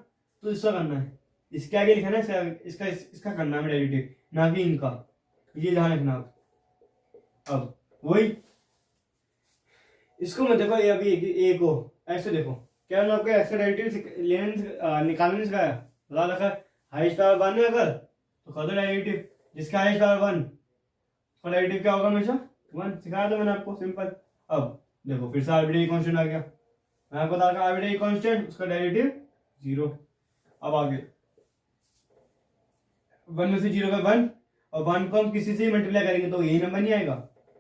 तो इसका करना है, इसके आगे लिखा है ना, इसका करना है डेरिवेटिव, ना कि इनका। ये ध्यान रखना आप। अब वही इसको मत देखो, ये अभी ए को ऐसे देखो, क्या आपको एक्स का डेरिवेटिव निकालने नहीं सिखाया, बता रखा है हाईएस्ट पावर 1 है अगर, तो कर दो डेरिवेटिव, जिसका हाईएस्ट पावर 1 उसका डेरिवेटिव क्या होगा, हमेशा 1। सिखाया था मैंने आपको, सिंपल। अब देखो फिर से आर्बिट्रेरी कांस्टेंट आ गया, मैं आपको बता रहा आर्बिट्रेरी कांस्टेंट, उसका डेरिवेटिव 0। अब आगे 1 में से 0 का 1, और 1 को हम किसी से ही मल्टीप्लाई करेंगे तो यही नंबर नहीं आएगा,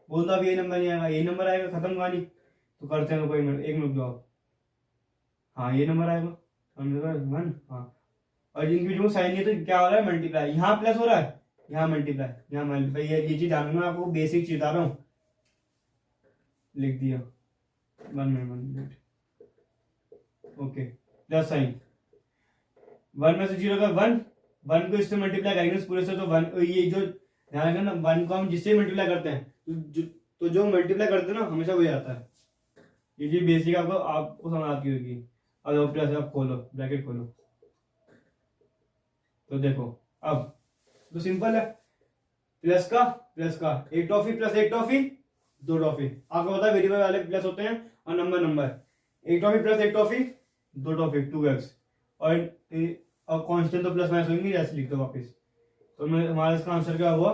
बोलता अब यही नंबर नहीं आएगा, यही नंबर आएगा, खत्म कहानी। तो करते हैं, कोई एक मिनट दो आप, हाँ ये नंबर आएगा 1, हाँ। और जिनकी बीच में साइन नहीं है तो क्या हो रहा है, मल्टीप्लाई, यहाँ प्लस हो रहा है, यहाँ मल्टीप्लाई, यहाँ मल्टीप्लाई। ये चीज जानना, मैं आपको बेसिक चीज बता रहा हूँ, लिख दिया 1 मिनट, ओके। प्लस साइन, 1 में से 0 का 1 को इससे मल्टीप्लाई करेंगे इस पूरे से, तो 1, ये जो ध्यान रखना, 1 को हम जिससे मल्टीप्लाई करते हैं तो जो मल्टीप्लाई करते हैं ना हमेशा वही आता है। ये चीज बेसिक आपको समझ आती होगी। अब प्लस आप खोलो, ब्रैकेट खोलो, तो देखो अब तो सिंपल है, प्लस का एक टॉफी प्लस एक टॉफी 2 टॉफी। आपको पता है वेरिएबल वाले प्लस होते हैं और नंबर, एक टॉफी प्लस एक टॉफी 2 टॉफी 2x, और कांस्टेंट तो प्लस माइनस होंगे, जैसे लिख दो वापस। तो हमारा इसका आंसर क्या हुआ,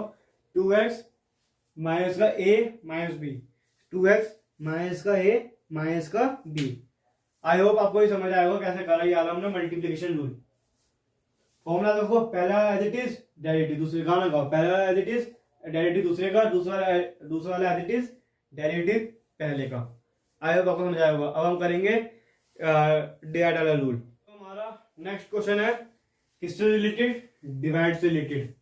2x माइनस का a minus b, 2x minus का a माइनस का b। आई होप आपको ये समझ आएगा कैसे करा ये आलम ने मल्टीप्लिकेशन रूल। फॉर्मूला देखो, पहला एज इट इज डेरिवेटिव, दूसरे गाना गाओ, पहला एज इट इज डेरिवेटिव दूसरे का, दूसरा वाला एज इट इज डेरिवेटिव पहले का। आई होप आपको समझ आएगा। अब हम करेंगे डिवाइड वाला रूल। तो हमारा नेक्स्ट क्वेश्चन है किससे रिलेटेड, डिवाइड से रिलेटेड।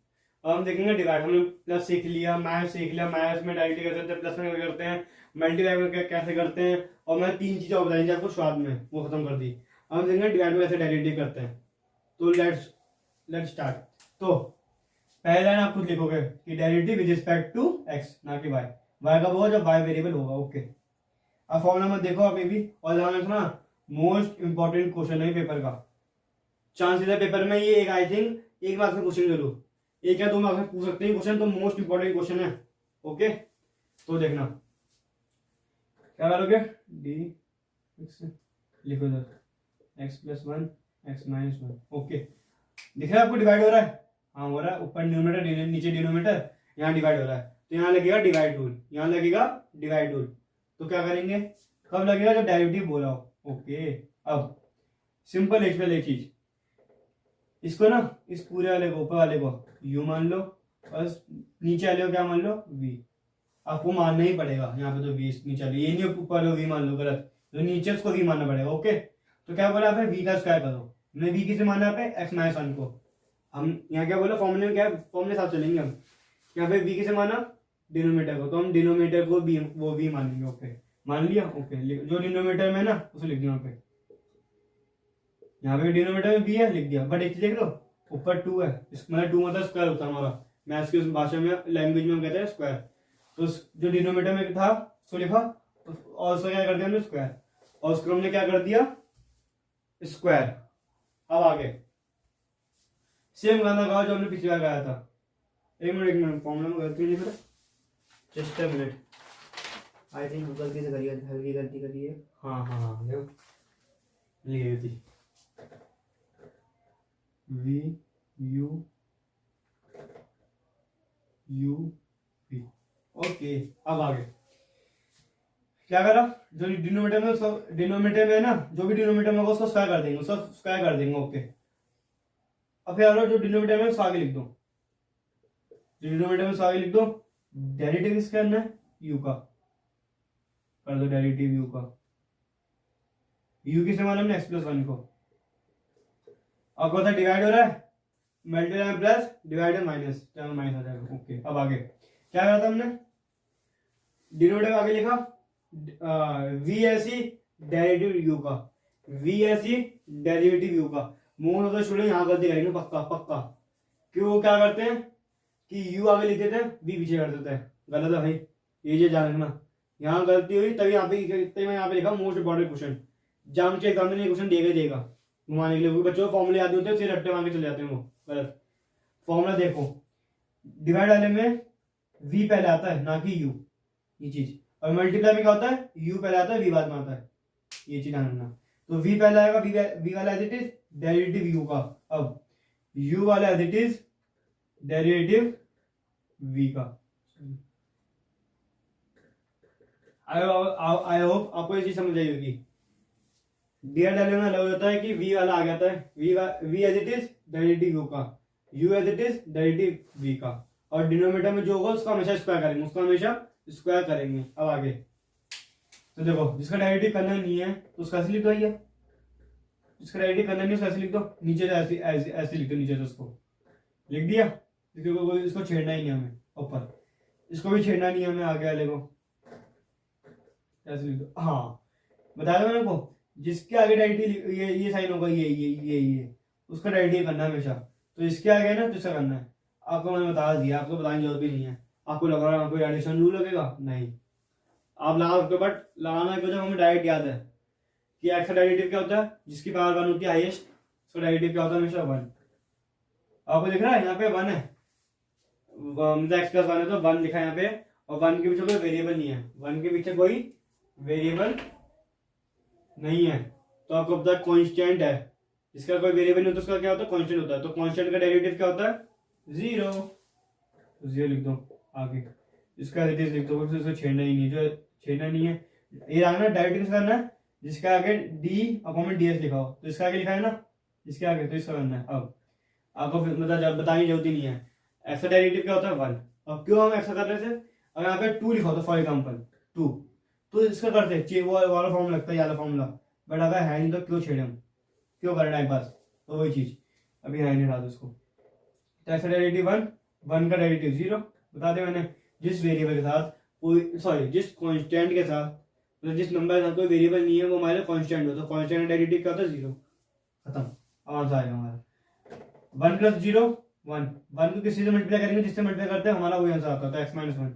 अब हम देखेंगे डिवाइड, हमने प्लस सीख लिया, माइनस सीख लिया, माइनस में डायरेक्टली करते हैं, प्लस में करते हैं, मल्टीप्लाई में कैसे करते हैं, और मैं 3 चीजें बताई आपको स्वाद में, वो खत्म कर दी। अब हम देखेंगे डिवाइड में कैसे डायरेक्टली करते हैं। तो लेट्स स्टार्ट। तो पहले लाइन आप खुद लिखोगे कि derivative with respect to X, ना कि वाई। वाई कब होगा? जब वाई वेरिएबल होगा। ओके, अब फॉर्मूला मत देखो अभी भी, और ध्यान रखना मोस्ट इंपॉर्टेंट क्वेश्चन है पेपर का। चांसेस है पेपर में ये एक, आई थिंक एक मार्क्स में क्वेश्चन जरूर, एक या 2 मार्क्स में पूछ सकते हैं क्वेश्चन, तो मोस्ट इंपॉर्टेंट क्वेश्चन है। ओके, तो देखना क्या करोगे, डी लिखो इधर x plus 1 x minus 1। Okay, दिख रहा है आपको डिवाइड हो रहा है? हाँ हो रहा है, ऊपर न्यूमरेटर नीचे डिनोमिनेटर, यहाँ डिवाइड हो रहा है, तो यहाँ लगेगा डिवाइड रूल, यहाँ लगेगा डिवाइड रूल। तो क्या करेंगे, कब लगेगा? जब डेरिवेटिव बोला हो। ओके, अब सिंपल एक्सप्लेन एक चीज, इसको ना इस पूरे वाले को, ऊपर वाले को u मान लो, और नीचे वाले को क्या मान लो, v। आपको मानना ही पड़ेगा यहाँ पे, तो v नीचे वाले, ये नहीं ऊपर वाले v मान लो, गलत, तो नीचे उसको v मानना पड़ेगा। ओके, तो क्या बोला आपने, v का स्क्वायर करो। हमने v किसे माना पे, x माइनस 1 को। हम यहाँ क्या बोला, फॉर्मूले में क्या, फॉर्मूले साथ चलेंगे हम। यहाँ पे v किसे माना, डिनोमिनेटर को, तो हम डिनोमिनेटर को वो v मानेंगे। ओके, मान लिया। ओके, जो डिनोमिनेटर में ना उसे लिख दिया यहाँ पे, यहाँ पे डिनोमिनेटर में b है, लिख दिया। बट एक चीज देख लो, ऊपर 2 है, मतलब 2 मतलब स्क्वायर होता है हमारा, मैथ्स की भाषा में, लैंग्वेज में हम कहते हैं स्क्वायर। तो जो डिनोमिनेटर में था उसको लिखा, और उसको क्या कर दिया हमने, स्क्वायर, और उसको हमने क्या कर दिया, स्क्वायर। अब आगे सेम गाना गाओ जो हमने पिछली बार गाया था। एक मिनट फॉर्मूला में गलती नहीं, just a minute, I think गलती से करिए, हल्की गलती करिए। हाँ देखो ये थी, वी यू वी। ओके, अब आगे क्या करा, जो डिनोमिनेटर में ना, जो भी डिनोमिनेटर में होगा उसको स्क्वायर कर देंगे, उसको स्क्वायर कर देंगे। ओके, अब फिर जो डिनोमिनेटर में उसको आगे लिख दो, जो डिनोमिनेटर में उसको आगे लिख दो, डेरिवेटिव किसका करना है, u का, कर दो डेरिवेटिव u का। u किसे माना हमने, x प्लस 1 को। अब कौन सा डिवाइड हो रहा है, multiply plus, divide minus, term minus आ जाएगा। ओके, अब आगे क्या करा था हमने, डिनोमिनेटर आगे लिखा v ऐसी डेरिवेटिव u का, v ऐसी डेरिवेटिव u का। मोस्ट ऑफ द स्टूडेंट यहाँ गलती करेंगे, पक्का पक्का। क्यों, क्या करते हैं कि u आगे लिख देते हैं, v पीछे कर देते हैं, गलत है भाई, ये जान रखना। यहाँ गलती हुई तभी यहाँ पे, मैं यहाँ पे लिखा मोस्ट इंपॉर्टेंट क्वेश्चन, जाम के एग्जाम में क्वेश्चन देगा घुमाने के लिए, बच्चों को फॉर्मूले याद नहीं होते, फिर रट्टे मार के चले जाते हैं वो, गलत। फॉर्मूला देखो, डिवाइड वाले में v पहले आता है, ना कि u, ये चीज। और मल्टीप्लाई में क्या होता है, u पहले आता है, v बाद में आता है, ये चीज ध्यान रखना। तो v पहले आएगा, v वाला as it is derivative u का। अब u वाला as it is derivative v का। आई होप आपको ये चीज समझ आई होगी। डिवाइड वाले में अलग होता है कि v वाला आ जाता है, v as it is derivative u का, u as it is derivative v का, और डिनोमिनेटर में जो होगा उसका हमेशा स्क्वायर करेंगे, उसका हमेशा स्क्वायर करेंगे। अब आगे तो देखो, जिसका डेरिवेटिव करना नहीं है तो उसका ऐसे लिख दो, भैया जिसका डेरिवेटिव करना नहीं है उसका ऐसे लिख दो, नीचे ऐसे लिख दो, नीचे से उसको लिख दिया, इसको छेड़ना ही नहीं हमें, ऊपर इसको भी छेड़ना नहीं है हमें, आगे वाले को ऐसे लिख दो। हाँ, बताया था मैंने को, जिसके आगे डेरिवेटिव ये साइन होगा, ये उसका डेरिवेटिव करना है हमेशा। तो इसके आगे ना तो इसका करना है, आपको मैंने बता दिया, आपको बताने की जरूरत भी नहीं है। आपको लग रहा है कोई एडिशन रूल लगेगा, नहीं, आप लगा सकते हो, बट लगाना की वजह हमें डायरेक्ट याद है कि एक्स का डेरिवेटिव क्या होता है, जिसकी पावर 1 होती है हाईएस्ट, उसका डेरिवेटिव क्या होता है, हमेशा 1। आपको दिख रहा है यहाँ पे 1 है, मतलब एक्स प्लस 1 है तो 1 लिखा है यहाँ पे, और 1 के पीछे कोई वेरिएबल नहीं है, 1 के पीछे कोई वेरिएबल नहीं है, तो आपको पता है कॉन्स्टेंट है, इसका कोई वेरिएबल नहीं होता, उसका क्या होता है, कांस्टेंट होता है। तो कांस्टेंट का डेरिवेटिव क्या होता है, 0, तो 0 लिख दो। आगे इसका एडिटिव लिख दो, इसको छेड़ना ही नहीं, जो छेड़ना नहीं है, ये आना डेरिवेटिव करना है, जिसका आगे d अपॉन ds लिखा हो, तो इसका आगे लिखा है ना, इसके आगे, तो इसका करना है। अब आपको मतलब बताने की जरूरत ही नहीं है, एक्स का डेरिवेटिव क्या होता है 1। अब क्यों हम एक्स कर रहे थे, अगर यहाँ पे 2 लिखा हो तो फॉर एग्जाम्पल 2, तो इसका करते वो वाला फॉर्मूला लगता है, वाला फॉर्मूला, बट अगर है नहीं तो क्यों छेड़े हम, क्यों करें टाइम पास, तो वही चीज अभी है नहीं, डाल उसको। तो एक्स का डेरिवेटिव 1 का डेरिवेटिव 0, बता दें मैंने, जिस वेरिएबल के साथ कोई, सॉरी जिस कांस्टेंट के साथ, मतलब जिस नंबर के साथ कोई वेरिएबल नहीं है वो हमारे कांस्टेंट हो, तो कांस्टेंट का डेरिवेटिव क्या होता है, 0, खत्म, आंसर आएगा हमारा। 1 + 0 वन को किसी से मल्टीप्लाई करेंगे जिससे मल्टीप्लाई करते हैं हमारा वही आंसर आता है, तो एक्स माइनस वन।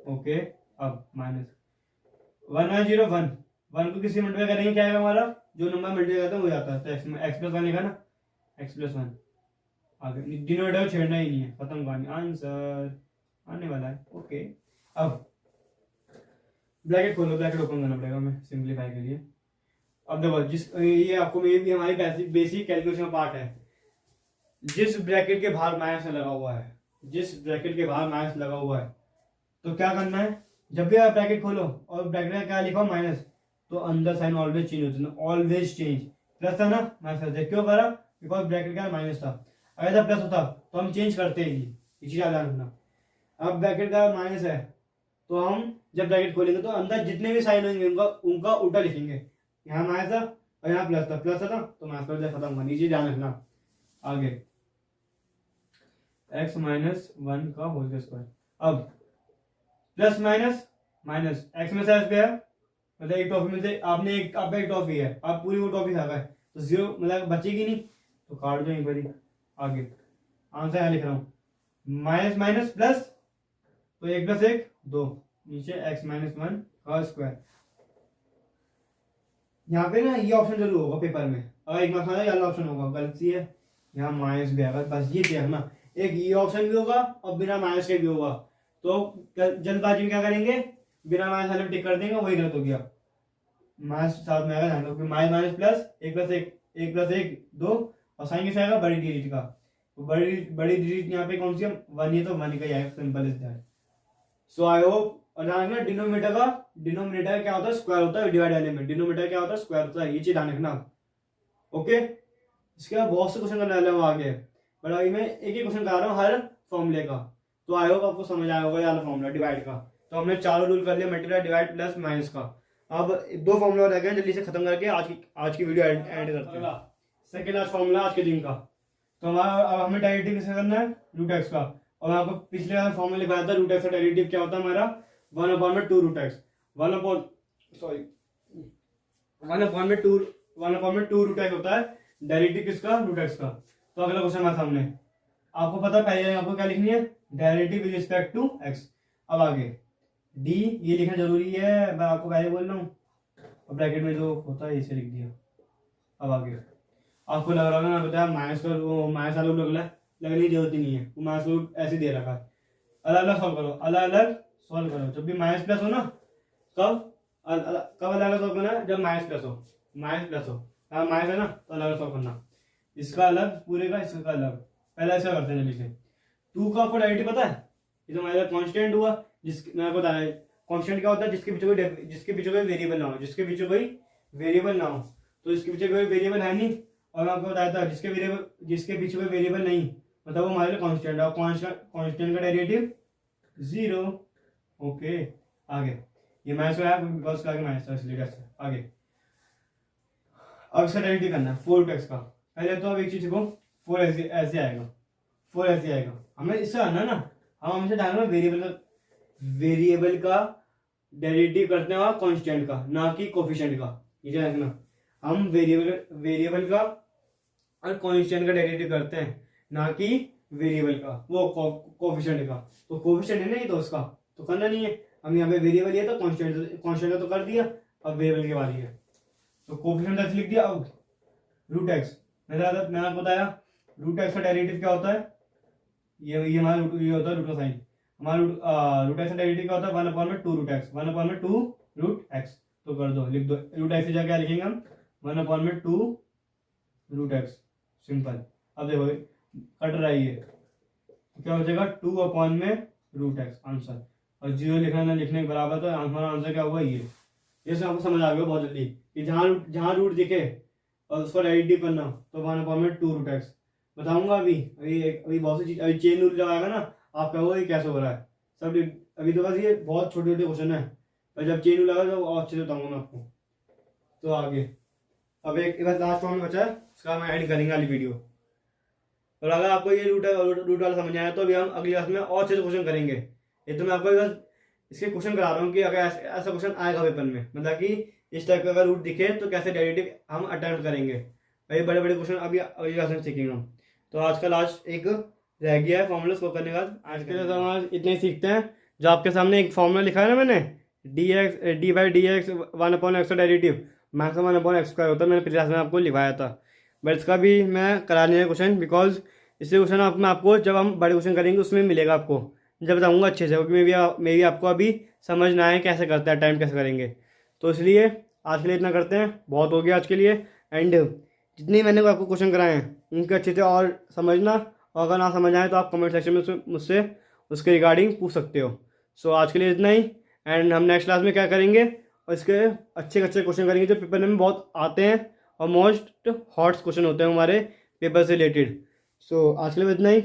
ओके, अब माइनस 1 और 0 1, 1 को किसी मल्टीप्लाई करेंगे क्या आएगा हमारा, जो नंबर मल्टीप्लाई करता है वही आता है, तो एक्स प्लस वन लिखा ना, एक्स प्लस वन। आगे डिनोमिनेटर को छेड़ना ही नहीं है, खत्म कहानी, आंसर आने वाला है। ओके, अब ब्रैकेट खोलो, ब्रैकेट ओपन करना पड़ेगा हमें सिंप्लीफाई के लिए। अब देखो ये आपको ये भी हमारी बेसिक कैलकुलेशन का पार्ट है। जिस ब्रैकेट के बाहर माइनस लगा हुआ है, जिस ब्रैकेट के बाहर माइनस लगा हुआ है, तो क्या करना है, जब भी आप ब्रैकेट खोलो और ब्रैकेट में क्या लिखा माइनस, तो अंदर साइन ऑलवेज चेंज होता है, ऑलवेज चेंज। प्लस था ना, माइनस करते, क्यों करा, बिकॉज ब्रैकेट का माइनस था। अगर था प्लस होता तो हम चेंज करते ही नहीं, ये चीज याद रखना। अब ब्रैकेट का माइनस है तो हम जब ब्रैकेट खोलेंगे तो अंदर जितने भी साइन होंगे उनका उल्टा लिखेंगे। यहाँ माइनस था और यहाँ प्लस था, प्लस था तो माइनस कर खत्म हुआ, नीचे ध्यान रखना। आगे एक्स माइनस वन का होल स्क्वायर, अब प्लस माइनस माइनस एक्स में से एक्स गया, मतलब एक टॉफी में से आपने आपका एक टॉफी है, आप पूरी वो टॉफी खा गए तो जीरो मतलब बचेगी नहीं, तो काट दो यहीं पर ही। आगे आंसर यहाँ लिख रहा हूँ, माइनस माइनस प्लस, तो एक प्लस एक दो, नीचे एक्स माइनस वन का स्क्वायर। यहाँ पे ना ये ऑप्शन जरूर होगा पेपर में, अगर एक मार्क्स ये वाला ऑप्शन होगा, गलती है यहाँ माइनस भी आएगा, बस ये देखना, एक ये ऑप्शन भी होगा और बिना माइनस के भी होगा। तो जल्दबाजी में क्या करेंगे, बिना माइनस वाले टिक कर देंगे, वही गलत हो गया। माइनस साथ में आएगा, ध्यान माइनस माइनस प्लस एक प्लस एक प्लस एक दो, और साइन किससे आएगा, बड़ी डिजिट का, तो बड़ी डिजिट यहाँ पे कौन सी है, वन, ये तो वन का ही आएगा, simple is that. So I hope, और ध्यान रखना डिनोमिनेटर क्या होता है, स्क्वायर होता है, डिवाइड वाले में डिनोमिनेटर क्या होता है, स्क्वायर होता है, ये चीज ध्यान रखना। ओके, इसके बाद बहुत से क्वेश्चन करने वाले हैं आगे, बट अभी मैं एक ही क्वेश्चन कर रहा हूँ हर फॉर्मूले का, तो आई होप आपको समझ आया होगा ये फॉर्मूला डिवाइड का। तो हमने चारों रूल कर लिया, मल्टीप्लाई डिवाइड प्लस माइनस का। अब दो फॉर्मूला रह गए, जल्दी से खत्म करके आज की वीडियो एंड करते हैं। सेकेंड लास्ट फॉर्मूला आज के दिन का, तो हमारा अब हमें डेरिवेटिव किसका करना है, रूट एक्स का। और मैं आपको पिछले फॉर्मूला लिखाया था, रूट एक्स का डेरिवेटिव क्या होता है हमारा, 1/2 रूट एक्स, 1/2 रूट एक्स होता है डेरिवेटिव किसका, रूट एक्स का। तो अगला क्वेश्चन हमारे सामने, आपको पता पहले आपको क्या लिखनी है, derivative with respect to X. अब आगे डी ये लिखना जरूरी है, मैं आपको पहले बोल रहा हूँ, और ब्रैकेट में जो होता है इसे लिख दिया। अब आगे आपको लग रहा है ना, बताया माइनस का, वो माइनस वाला लगने की जरूरत ही नहीं है, वो माइनस को ऐसे दे रखा है। अलग अलग सॉल्व करो, अलग अलग सॉल्व करो, जब भी माइनस प्लस हो ना, कब अलग अलग सॉल्व करना, जब माइनस प्लस हो, माइनस है ना तो अलग अलग सॉल्व करना, इसका अलग पूरे का, इसका अलग। पहले ऐसा करते हैं जल्दी से। 2 का आपको डेरिवेटिव पता है, ये तो हमारा कांस्टेंट हुआ, जिसके मैं बताया कांस्टेंट क्या होता है, जिसके पीछे कोई वेरिएबल ना हो, तो इसके पीछे कोई वेरिएबल है नहीं, और मैं आपको बताया था जिसके पीछे कोई वेरिएबल नहीं, मतलब वो हमारे लिए कांस्टेंट है, कांस्टेंट का डेरिवेटिव 0। ओके, आगे ये माइनस का है बिकॉज का माइनस था, इसलिए कैसे आगे। अब इसका डेरिवेटिव करना है 4 x का। पहले तो अब एक चीज को 4 ऐसे आएगा, हमें इससे आना ना, हम हमसे डालना वेरिएबल का डेरिवेटिव करते हैं कांस्टेंट का, ना कि कोफिशिएंट का, ये रखना। हम वेरिएबल का और कांस्टेंट का डेरिवेटिव करते हैं, ना कि वेरिएबल का, वो कोफिशिएंट का। तो कोफिशिएंट है ना ये, तो उसका तो करना नहीं है, हम यहाँ पे वेरिएबल ये तो कांस्टेंट का तो कर दिया, अब वेरिएबल के बाद ही है, तो कोफिशिएंट ऐसे लिख दिया। अब रूट एक्स, मैंने आपको बताया रूट एक्स का डेरिवेटिव क्या होता है, ये हमारा ये होता है रूट का साइन, हमारा रूट एक्स का डेरिवेटिव क्या होता है, 1/2 रूट एक्स, 1/2 रूट एक्स। तो कर दो, लिख दो रूट एक्स से जाके क्या लिखेंगे हम, 1/2 रूट एक्स, सिंपल। अब देखो कट रहा है ये, तो क्या हो जाएगा 2 में रूट एक्स, आंसर। और 0 लिखने के बराबर, तो हमारा आंसर क्या हुआ ये से आपको समझ आ गया बहुत जल्दी कि जहाँ रूट दिखे और उसको डेरिवेटिव करना, तो 1/2 रूट एक्स। बताऊंगा अभी बहुत सी चीज, अभी चेन रूल जब आएगा ना, आप कहोगे कैसे हो रहा है सब, अभी तो बस ये बहुत छोटे छोटे क्वेश्चन है, पर जब चेन रूल आएगा तो और अच्छे से बताऊंगा मैं आपको। तो आगे अब एक बस लास्ट फॉर्म बचा है, उसका मैं एड करेंगे वाली वीडियो। और अगर आपको ये रूट वाला समझ आया तो अभी हम अगली क्लास में और अच्छे से क्वेश्चन करेंगे। ये तो मैं आपको बस इसके क्वेश्चन करा रहा हूँ कि अगर ऐसा क्वेश्चन आएगा पेपर में, मतलब कि इस टाइप का अगर रूट दिखे तो कैसे डेरिवेटिव हम अटेम्प्ट करेंगे। ये बड़े बड़े क्वेश्चन अभी अगली क्लास में सीखेंगे हम। तो आज का लास्ट एक रह गया है फॉर्मूला को करने का। आज के लिए तो हम इतने ही सीखते हैं। जो आपके सामने एक फॉर्मूला लिखा है ना मैंने, dy/dx 1/x derivative maximum 1/x² होता है, मैंने पिछले क्लास में आपको लिखवाया था। बट इसका भी मैं करा नहीं है क्वेश्चन, बिकॉज इससे क्वेश्चन मैं आपको जब हम बड़े क्वेश्चन करेंगे उसमें मिलेगा आपको, जब बताऊँगा अच्छे से, क्योंकि मे भी आपको अभी समझ ना आए कैसे करता है, टाइम कैसे करेंगे। तो इसलिए आज के लिए इतना करते हैं, बहुत हो गया आज के लिए। एंड जितनी मैंने आपको क्वेश्चन कराए हैं उनके अच्छे से और समझना, और अगर ना समझ आए तो आप कमेंट सेक्शन में मुझसे उसके रिगार्डिंग पूछ सकते हो। सो आज के लिए इतना ही। एंड हम नेक्स्ट क्लास में क्या करेंगे, और इसके अच्छे अच्छे क्वेश्चन करेंगे जो पेपर में बहुत आते हैं और मोस्ट हॉट क्वेश्चन होते हैं हमारे पेपर से रिलेटेड। सो आज के लिए इतना ही।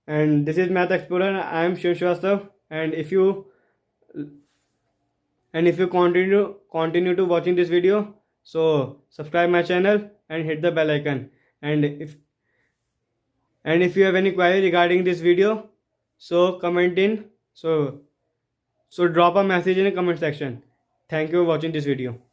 And this is math explorer, I am Shiv Srivastava. And if you continue to watching this video, so subscribe my channel and hit the bell icon. And if you have any query regarding this video, so comment in, so drop a message in the comment section. Thank you for watching this video.